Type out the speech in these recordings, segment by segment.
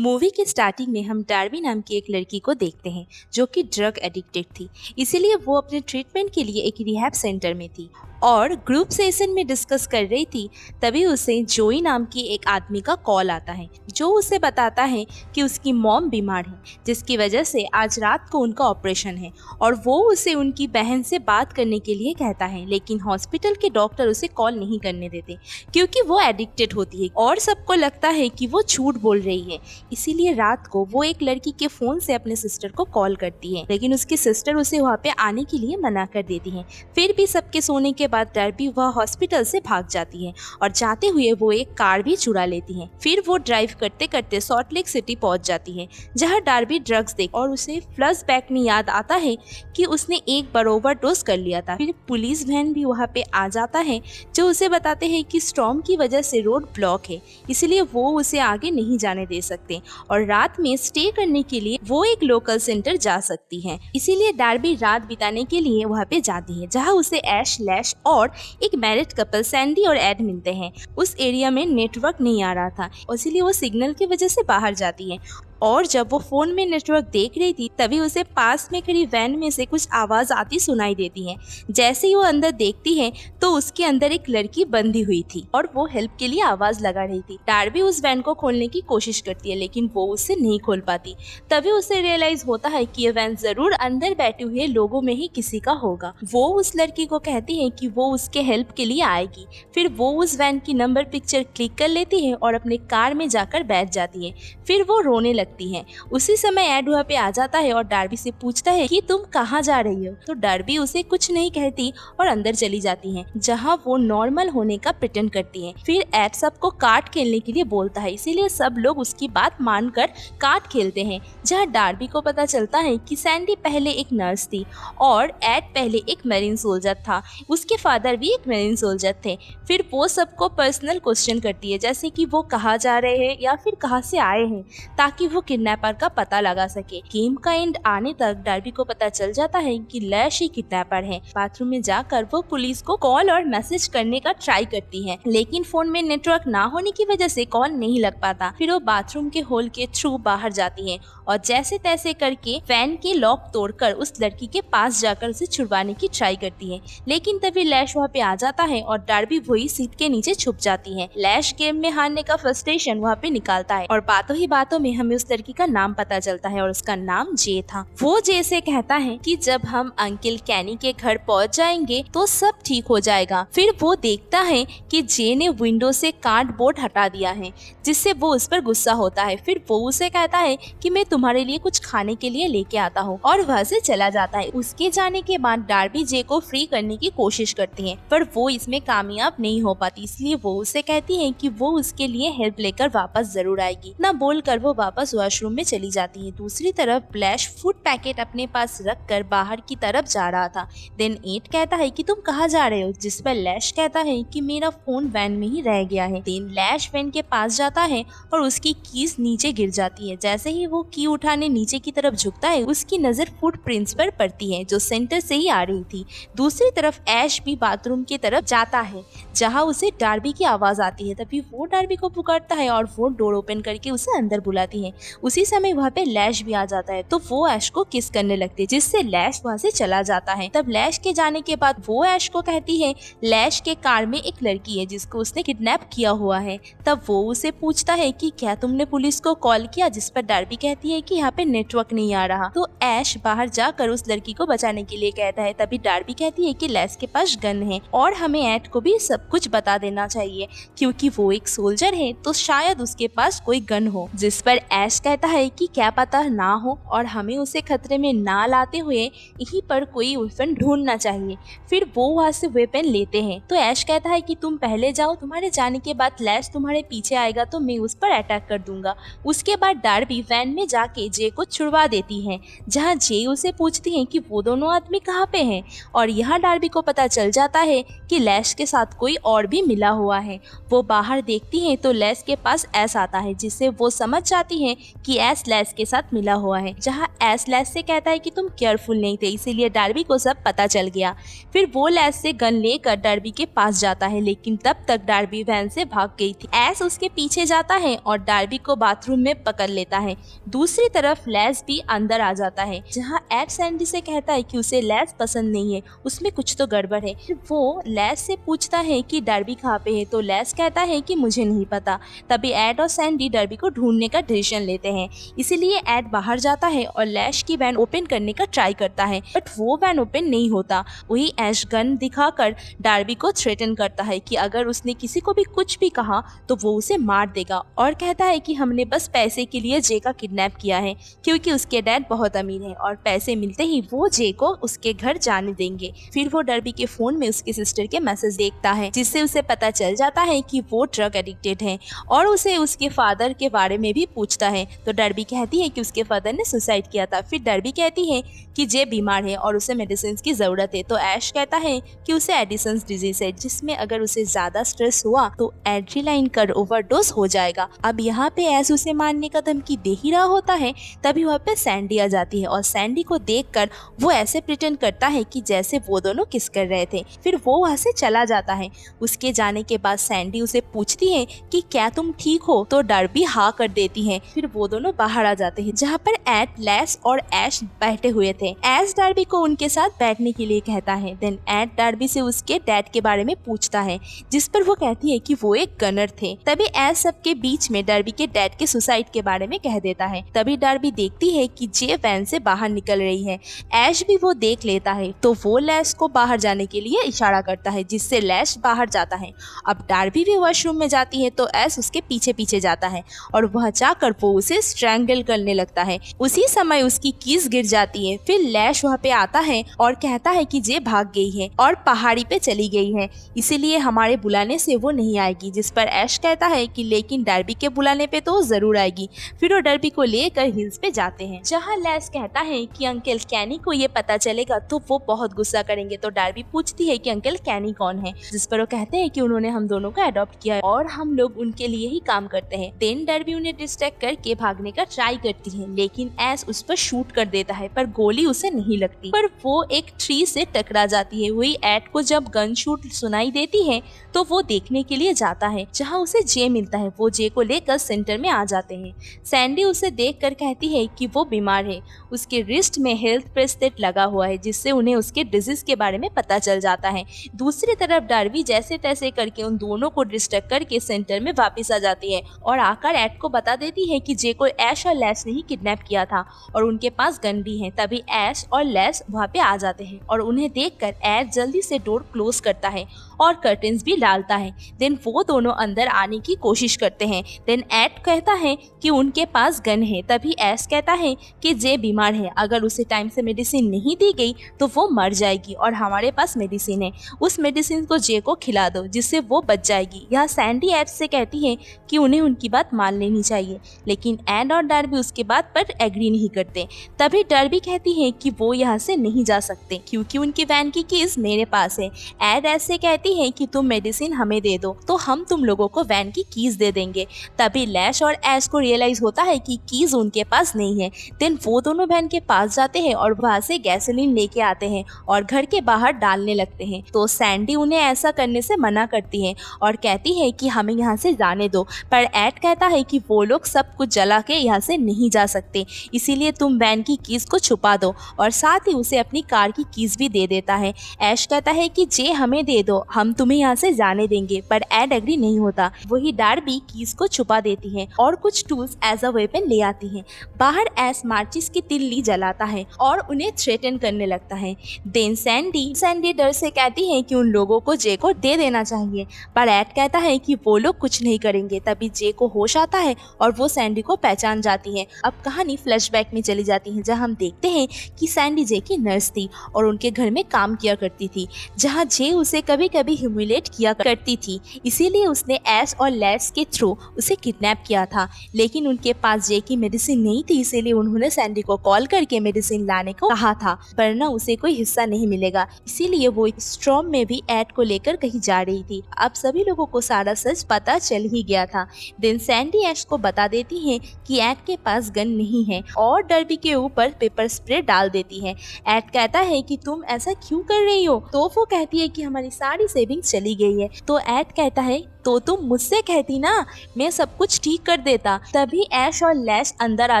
Movie के starting में हम डार्बी नाम की एक लड़की को देखते हैं जो कि ड्रग एडिक्टेड थी। इसीलिए वो अपने ट्रीटमेंट के लिए एक रिहैब सेंटर में थी और ग्रुप सेशन में डिस्कस कर रही थी। तभी उसे जोई नाम की एक आदमी का कॉल आता है जो उसे बताता है कि उसकी मॉम बीमार है, जिसकी वजह से आज रात को उनका ऑपरेशन है और वो उसे उनकी बहन से बात करने के लिए कहता है। लेकिन हॉस्पिटल के डॉक्टर उसे कॉल नहीं करने देते क्योंकि वो एडिक्टेड होती है और सबको लगता है कि वो झूठ बोल रही है। इसीलिए रात को वो एक लड़की के फोन से अपने सिस्टर को कॉल करती है, लेकिन उसकी सिस्टर उसे वहाँ पे आने के लिए मना कर देती है। फिर भी सबके सोने के बाद डार्बी वह हॉस्पिटल से भाग जाती है और जाते हुए वो एक कार भी चुरा लेती है। फिर वो ड्राइव करते करते सॉल्ट लेक सिटी पहुंच जाती है जहाँ डार्बी ड्रग्स देख और उसे फ्लैशबैक में याद आता है कि उसने एक बार ओवरडोज कर लिया था। फिर पुलिस वैन भी वहाँ पे आ जाता है जो उसे बताते हैं कि स्टॉर्म की वजह से रोड ब्लॉक है, इसलिए वो उसे आगे नहीं जाने दे सकते और रात में स्टे करने के लिए वो एक लोकल सेंटर जा सकती है। इसीलिए डार्बी रात बिताने के लिए वहाँ पे जाती है जहाँ उसे ऐश, लैश और एक मैरिड कपल सैंडी और एड मिलते हैं। उस एरिया में नेटवर्क नहीं आ रहा था, इसीलिए वो सिग्नल की वजह से बाहर जाती है और जब वो फोन में नेटवर्क देख रही थी तभी उसे पास में खड़ी वैन में से कुछ आवाज आती सुनाई देती है। जैसे ही वो अंदर देखती है तो उसके अंदर एक लड़की बंधी हुई थी और वो हेल्प के लिए आवाज लगा रही थी। डार्बी उस वैन को खोलने की कोशिश करती है लेकिन वो उससे नहीं खोल पाती। तभी उसे रियलाइज होता है कि ये वैन जरूर अंदर बैठे हुए लोगों में ही किसी का होगा। वो उस लड़की को कहती है कि वो उसके हेल्प के लिए आएगी। फिर वो उस वैन की नंबर पिक्चर क्लिक कर लेती है और अपने कार में जाकर बैठ जाती है। फिर वो रोने लगती है। उसी समय एड वहाँ पे आ जाता है और डार्बी से पूछता है कि तुम कहाँ जा रही हो, तो डार्बी उसे कुछ नहीं कहती और अंदर चली जाती है जहाँ वो नॉर्मल होने का प्रिटेंड करती है। फिर एड सबको कार्ड खेलने के लिए बोलता है, इसीलिए सब लोग उसकी बात मानकर कार्ड खेलते हैं जहाँ डार्बी को पता चलता है कि सैंडी पहले एक नर्स थी और एड पहले एक मेरीन सोल्जर था। उसके फादर भी एक मेरीन सोल्जर थे। फिर वो सबको पर्सनल क्वेश्चन करती है जैसे कि वो कहाँ जा रहे हैं या फिर कहाँ से आए हैं, ताकि वो किडनैपर का पता लगा सके। गेम का एंड आने तक डार्बी को पता चल जाता है कि लैश ही किडनैपर है। बाथरूम में जाकर वो पुलिस को कॉल और मैसेज करने का ट्राई करती है लेकिन फोन में नेटवर्क ना होने की वजह से कॉल नहीं लग पाता। फिर वो बाथरूम के होल के थ्रू बाहर जाती है और जैसे तैसे करके फैन के लॉक तोड़कर उस लड़की के पास जाकर उसे छुड़वाने की ट्राई करती है। लेकिन तभी लैश वहाँ पे आ जाता है और डार्बी वही सीट के नीचे छुप जाती है। लैश गेम में हारने का फ्रस्ट्रेशन वहाँ पे निकालता है और बातों ही बातों में हमें उस लड़की का नाम पता चलता है और उसका नाम जे था। वो जे से कहता है कि जब हम अंकल कैनी के घर पहुंच जाएंगे तो सब ठीक हो जाएगा। फिर वो देखता है कि जे ने विंडो से कार्डबोर्ड हटा दिया है जिससे वो उस पर गुस्सा होता है। फिर वो उसे कहता है कि मैं तुम्हारे लिए कुछ खाने के लिए लेके आता हूँ और वहाँ से चला जाता है। उसके जाने के बाद डार्बी जे को फ्री करने की कोशिश करती है पर वो इसमें कामयाब नहीं हो पाती, इसलिए वो उसे कहती है कि वो उसके लिए हेल्प लेकर वापस जरूर आएगी। ना बोलकर वो वापस वॉशरूम में चली जाती है। दूसरी तरफ ब्लैश फूड पैकेट अपने पास रख कर बाहर की तरफ जा रहा था। देन 8 कहता है कि तुम कहाँ जा रहे हो, जिस पर लैश कहता है कि मेरा फोन वैन में ही रह गया है। देन लैश वैन के पास जाता है और उसकी कीज नीचे गिर जाती है। जैसे ही वो की उठाने नीचे की तरफ झुकता है उसकी नजर फुटप्रिंट्स पर पड़ती है जो सेंटर से ही आ रही थी। दूसरी तरफ ऐश भी बाथरूम की तरफ जाता है जहाँ उसे डार्बी की आवाज आती है। तभी वो डार्बी को पुकारता है और वो डोर ओपन करके उसे अंदर बुलाती है। उसी समय वहाँ पे लैश भी आ जाता है तो वो ऐश को किस करने लगती है जिससे लैश वहाँ से चला जाता है। तब लैश के जाने के बाद वो ऐश को कहती है लैश के कार में एक लड़की है जिसको उसने किडनैप किया हुआ है। तब वो उसे पूछता है कि क्या तुमने पुलिस को कॉल किया, जिस पर डार्बी कहती है कि यहाँ पे नेटवर्क नहीं आ रहा। तो ऐश बाहर जाकर उस लड़की को बचाने के लिए कहता है। तभी डार्बी कहती है कि लैश के पास गन है और हमें एड को भी सब कुछ बता देना चाहिए क्योंकि वो एक सोल्जर है तो शायद उसके पास कोई गन हो। जिस पर ऐश कहता है कि क्या पता ना हो और हमें उसे खतरे में ना लाते हुए यहीं पर कोई वेपन ढूंढना चाहिए। फिर वो वहाँ से वेपन लेते हैं तो ऐश कहता है कि तुम पहले जाओ, तुम्हारे जाने के बाद लैश तुम्हारे पीछे आएगा तो मैं उस पर अटैक कर दूंगा। उसके बाद डार्बी वैन में जाके जे को छुड़वा देती है जहाँ जे उसे पूछती है कि वो दोनों आदमी कहाँ पे हैं और यहाँ डार्बी को पता चल जाता है कि लैश के साथ कोई और भी मिला हुआ है। वो बाहर देखती है तो लैश के पास ऐश आता है जिससे वो समझ जाती है कि एस लैस के साथ मिला हुआ है, जहाँ एस लैस से कहता है कि तुम केयरफुल नहीं थे, इसीलिए डार्बी को सब पता चल गया। फिर वो लैस से गन लेकर डार्बी के पास जाता है, लेकिन तब तक डार्बी वैन से भाग गई थी। एस उसके पीछे जाता है और डार्बी को बाथरूम में पकड़ लेता है। दूसरी तरफ लैस भी अंदर आ जाता है, जहाँ एड सैंडी से कहता है कि उसे लैस पसंद नहीं है, उसमें कुछ तो गड़बड़ है। वो लैस से पूछता है कि डार्बी कहाँ पे है, तो लैस कहता है कि मुझे नहीं पता। तभी एड और सैंडी डार्बी को ढूंढने का डिसीजन लेते हैं, इसीलिए एड बाहर जाता है और लैश की वैन ओपन करने का ट्राई करता है, बट वो वैन ओपन नहीं होता। वही ऐश गन दिखाकर डार्बी को थ्रेटन करता है कि अगर उसने किसी को भी कुछ भी कहा तो वो उसे मार देगा, और कहता है कि हमने बस पैसे के लिए जे का किडनैप किया है, क्योंकि उसके डैड बहुत अमीर है और पैसे मिलते ही वो जे को उसके घर जाने देंगे। फिर वो डार्बी के फोन में उसके सिस्टर के मैसेज देखता है, जिससे उसे पता चल जाता है कि वो ड्रग एडिक्टेड है, और उसे उसके फादर के बारे में भी पूछता है। तो डार्बी कहती है कि उसके फादर ने सुसाइड किया था। फिर डार्बी कहती है कि जे बीमार है और उसे मेडिसिन की जरूरत है। तो ऐश कहता है कि उसे एडिसन्स डिजीज है, जिसमें अगर उसे ज्यादा स्ट्रेस हुआ तो एड्रेनालाइन का ओवरडोज हो जाएगा। अब यहाँ पे ऐश उसे मारने का धमकी दे ही रहा होता है, तभी वहाँ पे सैंडी आ जाती है, और सैंडी को देखकर वो ऐसे प्रिटेंड करता है कि जैसे वो दोनों किस कर रहे थे। फिर वो वहाँ से चला जाता है। उसके जाने के बाद सैंडी उसे पूछती है कि क्या तुम ठीक हो, तो डार्बी हाँ कर देती है। फिर वो दोनों बाहर आ जाते हैं, जहाँ पर एड, लैस और ऐश बैठे हुए थे। ऐश डार्बी को उनके साथ बैठने के लिए कहता है। देन एड डार्बी से उसके डैड के बारे में पूछता है, जिस पर वो कहती है कि वो एक गनर थे। तभी ऐश सबके बीच में डार्बी के डैड के सुसाइड के बारे में कह देता है। तभी डार्बी देखती है कि जे वैन से बाहर निकल रही है। ऐश भी वो देख लेता है, तो वो लैस को बाहर जाने के लिए इशारा करता है, जिससे लैस बाहर जाता है। अब डार्बी भी वॉशरूम में जाती है, तो ऐश उसके पीछे पीछे जाता है और वह जाकर वो उसे स्ट्रैंगल करने लगता है। उसी समय उसकी कीज गिर जाती है। फिर लैश वहाँ पे आता है और कहता है कि जे भाग गई है और पहाड़ी पे चली गई है, इसीलिए हमारे बुलाने से वो नहीं आएगी। जिस पर ऐश कहता है कि लेकिन डार्बी के बुलाने पे तो जरूर आएगी। फिर वो डार्बी को लेकर हिल्स पे जाते हैं, जहाँ लैश कहता है कि अंकल कैनी को ये पता चलेगा तो वो बहुत गुस्सा करेंगे। तो डार्बी पूछती है कि अंकल कैनी कौन है, जिस पर वो कहते हैं कि उन्होंने हम दोनों को अडॉप्ट किया है और हम लोग उनके लिए ही काम करते हैं। देन डार्बी उन्हें डिस्ट्रैक्ट करके भागने का ट्राई करती है, लेकिन ऐश उस पर शूट कर देता है, पर गोली उसे नहीं लगती, पर वो एक ट्री से टकरा जाती है। वही एड को जब गन शूट सुनाई देती है तो वो देखने के लिए जाता है, जहाँ उसे जे मिलता है। वो जे को लेकर सेंटर में आ जाते हैं। सैंडी उसे देखकर कहती है कि वो बीमार है, उसके रिस्ट में हेल्थ ब्रेसलेट लगा हुआ है, जिससे उन्हें उसके डिजीज के बारे में पता चल जाता है। दूसरी तरफ डार्बी जैसे तैसे करके उन दोनों को डिस्ट्रैक्ट करके सेंटर में वापस आ जाती है और आकर एड को बता देती है कि जे को ऐश और लैस ने ही किडनैप किया था और उनके पास गन भी है। तभी ऐश और लैस वहाँ पे आ जाते हैं और उन्हें देखकर ऐड जल्दी से डोर क्लोज करता है और कर्टन्स भी डालता है। देन वो दोनों अंदर आने की कोशिश करते हैं। देन एड कहता है कि उनके पास गन है। तभी ऐश कहता है कि जे बीमार है, अगर उसे टाइम से मेडिसिन नहीं दी गई तो वो मर जाएगी और हमारे पास मेडिसिन है, उस मेडिसिन को जे को खिला दो जिससे वो बच जाएगी। यह सैंडी एड से कहती है कि उन्हें उनकी बात मान लेनी चाहिए, लेकिन एड और डार्बी उसके बात पर एग्री नहीं करते। तभी डार्बी कहती है कि वो यहाँ से नहीं जा सकते क्योंकि उनकी वैन की कीज मेरे पास है। एड ऐसे कहती है कि तुम मेडिसिन हमें दे दो तो हम तुम लोगों को वैन की कीज दे देंगे। तभी लैश और ऐश को रियलाइज होता है कि कीज उनके पास नहीं है। देन वो दोनों वैन के पास जाते हैं और वहाँ से गैसोलीन लेके आते हैं और घर के बाहर डालने लगते हैं। तो सैंडी उन्हें ऐसा करने से मना करती है और कहती है कि हमें यहाँ से जाने दो, पर एड कहता है कि वो लोग सब कुछ जला के यहाँ से नहीं जा सकते, इसीलिए तुम वैन की कीज को छुपा दो, और साथ ही उसे अपनी कार की कीज भी दे देता है। ऐश कहता है कि जे हमें दे दो, हम तुम्हें यहाँ से जाने देंगे, पर एड एग्री नहीं होता। वही डार्बी कीज को छुपा देती है और कुछ टूल्स एज अ वेपन ले आती है। बाहर ऐश माचिस की तिल्ली जलाता है और उन्हें थ्रेटन करने लगता है। देन सैंडी डर से कहती है कि उन लोगों को जे को दे देना चाहिए, पर एड कहता है कि वो लोग कुछ नहीं करेंगे। तभी जे को होश आता है और वो सैंडी को पहचान जाती है। अब कहानी फ्लैशबैक में चली जाती है, जहाँ हम देखते हैं कि सैंडी जे की नर्स थी और उनके घर में काम किया करती थी, जहाँ जे उसे कभी कभी ह्यूमिलेट किया करती थी, इसीलिए उसने ऐश और लैस के थ्रू उसे किडनैप किया था। लेकिन उनके पास जे की मेडिसिन नहीं थी, इसीलिए उन्होंने सैंडी को कॉल करके मेडिसिन लाने को कहा था, वरना उसे कोई हिस्सा नहीं मिलेगा। इसीलिए वो स्ट्रॉम में भी एड को लेकर कहीं जा रही थी। अब सभी लोगों को सारा सच पता चल ही गया था। देन सैंडी ऐश को बता देती हैं कि एड के पास गन नहीं है और डर्बी के ऊपर पेपर स्प्रे डाल देती है। एड कहता है कि तुम ऐसा क्यों कर रही हो, तो वो कहती है कि हमारी सारी सेविंग्स चली गई है। तो एड कहता है तो तुम मुझसे कहती ना, मैं सब कुछ ठीक कर देता। तभी ऐश और लैश अंदर आ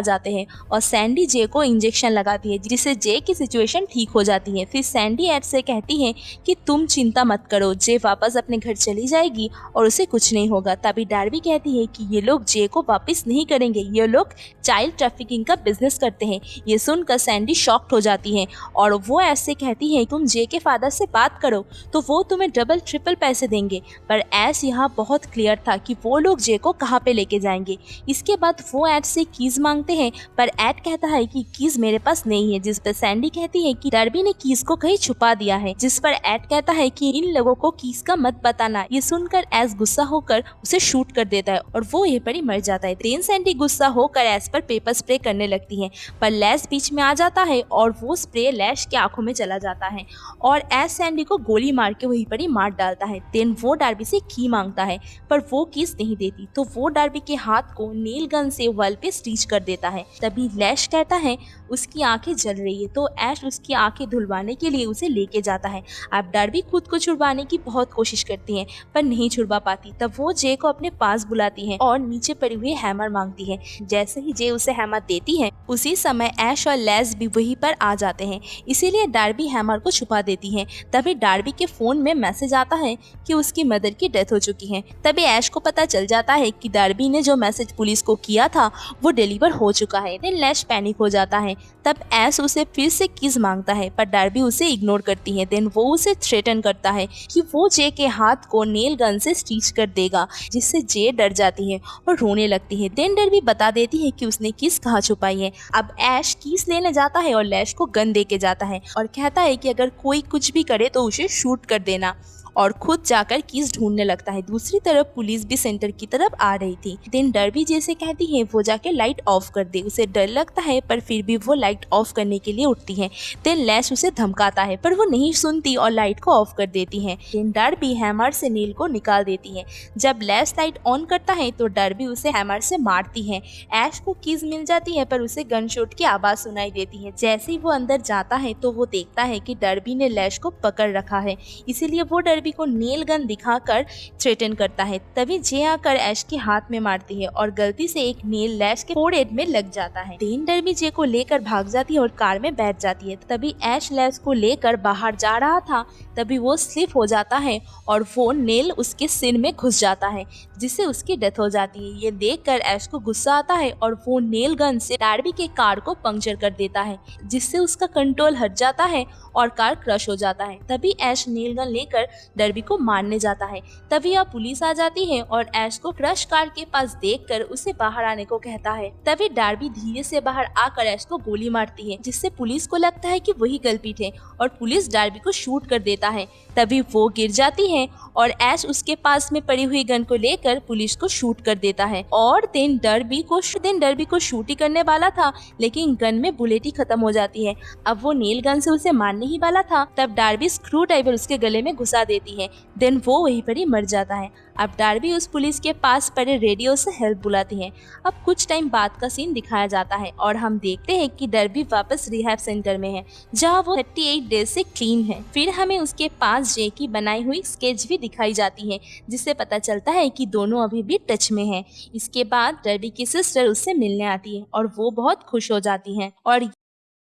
जाते हैं और सैंडी जे को इंजेक्शन लगाती है, जिससे जे की सिचुएशन ठीक हो जाती है। फिर सैंडी ऐड से कहती है कि तुम चिंता मत करो, जे वापस अपने घर चली जाएगी और उसे कुछ नहीं होगा। तभी डार्बी कहती है कि ये लोग जे को वापस नहीं करेंगे, ये लोग चाइल्ड ट्रैफिकिंग का बिजनेस करते हैं। ये सुनकर सैंडी शॉक्ड हो जाती है और वो ऐसे कहती है तुम जे के फादर से बात करो तो वो तुम्हें डबल ट्रिपल पैसे देंगे। पर ऐश यहाँ बहुत क्लियर था कि वो लोग जे को कहाँ पे लेके जाएंगे। इसके बाद वो एड से कीज मांगते हैं, पर एड कहता है कि कीज मेरे पास नहीं है, जिस पर सैंडी कहती है कि डर्बी ने कीज को कहीं छुपा दिया है, जिस पर एड कहता है कि इन लोगों को कीज का मत बताना। ये सुनकर ऐश गुस्सा होकर उसे शूट कर देता है और वो यहीं पर ही मर जाता है। देन सैंडी गुस्सा होकर ऐश पर पेपर स्प्रे करने लगती है, पर लैश बीच में आ जाता है और वो स्प्रे लैश की आंखों में चला जाता है और ऐश सैंडी को गोली मार के वहीं पर ही मार डालता है। देन वो डार्बी से की मांगता है, पर वो किस नहीं देती, तो वो डार्बी के हाथ को नील गन से वॉल पे स्टिच कर देता है। तभी लैश कहता है उसकी आंखें जल रही है, तो ऐश उसकी आंखें धुलवाने के लिए उसे लेके जाता है। अब डार्बी खुद को छुड़वाने की बहुत कोशिश करती है पर नहीं छुड़वा पाती। तब वो जे को अपने पास बुलाती है और नीचे पड़ी हुई हैमर मांगती है। जैसे ही जे उसे हैमर देती है उसी समय ऐश और लैश भी वहीं पर आ जाते हैं, इसीलिए डार्बी हैमर को छुपा देती है। तभी डार्बी के फोन में मैसेज आता है कि उसकी मदर की डेथ हो चुकी है। तभी ऐश को पता चल जाता है कि डार्बी ने जो मैसेज पुलिस को किया था वो डिलीवर हो चुका है। देन लैश पैनिक हो जाता है। तब ऐश उसे फिर से किस मांगता है, पर डार्बी उसे इग्नोर करती है। देन वो उसे थ्रेटन करता है कि वो जे के हाथ को नेल गन से स्टिच कर देगा, जिससे जे डर जाती है और रोने लगती है। देन डार्बी बता देती है कि उसने किस कहाँ छुपाई है। अब ऐश किस लेने जाता है और लैश को गन दे के जाता है और कहता है कि अगर कोई कुछ भी करे तो उसे शूट कर देना, और खुद जाकर कीज ढूंढने लगता है। दूसरी तरफ पुलिस भी सेंटर की तरफ आ रही थी। देन डर्बी जैसे कहती है वो जाके लाइट ऑफ कर दे। उसे डर लगता है पर फिर भी वो लाइट ऑफ करने के लिए उठती है। देन लैश उसे धमकाता है पर वो नहीं सुनती और लाइट को ऑफ कर देती है। देन डर्बी हैमर से नील को निकाल देती है। जब लैश लाइट ऑन करता है तो डर्बी उसे हैमर से मारती है। ऐश को कीज मिल जाती है पर उसे गन शॉट की आवाज सुनाई देती है। जैसे ही वो अंदर जाता है तो वो देखता है कि डर्बी ने लैश को पकड़ रखा है, इसीलिए वो डर्बी को नेल गन दिखाकर थ्रेटन करता है। तभी जे आकर ऐश के हाथ में मारती है और गलती से एक नेल लैश के फोरहेड में लग जाता है। देन डर्बी जे को लेकर भाग जाती है और कार में बैठ जाती है। तभी ऐश लैश को लेकर बाहर जा रहा था, तभी वो स्लिप हो जाता है और वो नेल उसके सिर में घुस जाता है, जिससे उसकी डेथ हो जाती है। ये देखकर ऐश को गुस्सा आता है और वो नेल गन से डार्बी के कार को पंक्चर कर देता है, जिससे उसका कंट्रोल हट जाता है और कार क्रश हो जाता है। तभी ऐश नेल गन लेकर डर्बी को मारने जाता है। तभी अब पुलिस आ जाती है और ऐश को क्रश कार के पास देखकर उसे बाहर आने को कहता है। तभी डार्बी धीरे से बाहर आकर ऐश को गोली मारती है, जिससे पुलिस को लगता है कि वही कल्पित है और पुलिस डार्बी को शूट कर देता है। तभी वो गिर जाती है और ऐश उसके पास में पड़ी हुई गन को लेकर पुलिस को शूट कर देता है। और देन डर्बी को शूट ही करने वाला था, लेकिन गन में बुलेट ही खत्म हो जाती है। अब वो नेल गन से उसे मारने ही वाला था, तब डार्बी स्क्रू ड्राइवर उसके गले में घुसा देती है। देन वो वहीं पर ही मर जाता है। अब डार्बी उस पुलिस के पास पड़े रेडियो से हेल्प बुलाती है। अब कुछ टाइम बाद का सीन दिखाया जाता है और हम देखते हैं कि डर्बी वापस रिहैब सेंटर में है, जहां वो 38 डेज से क्लीन है। फिर हमें उसके पास जे की बनाई हुई स्केच भी दिखाई जाती है, जिससे पता चलता है कि दोनों अभी भी टच में हैं। इसके बाद डर्बी की सिस्टर उससे मिलने आती है और वो बहुत खुश हो जाती है और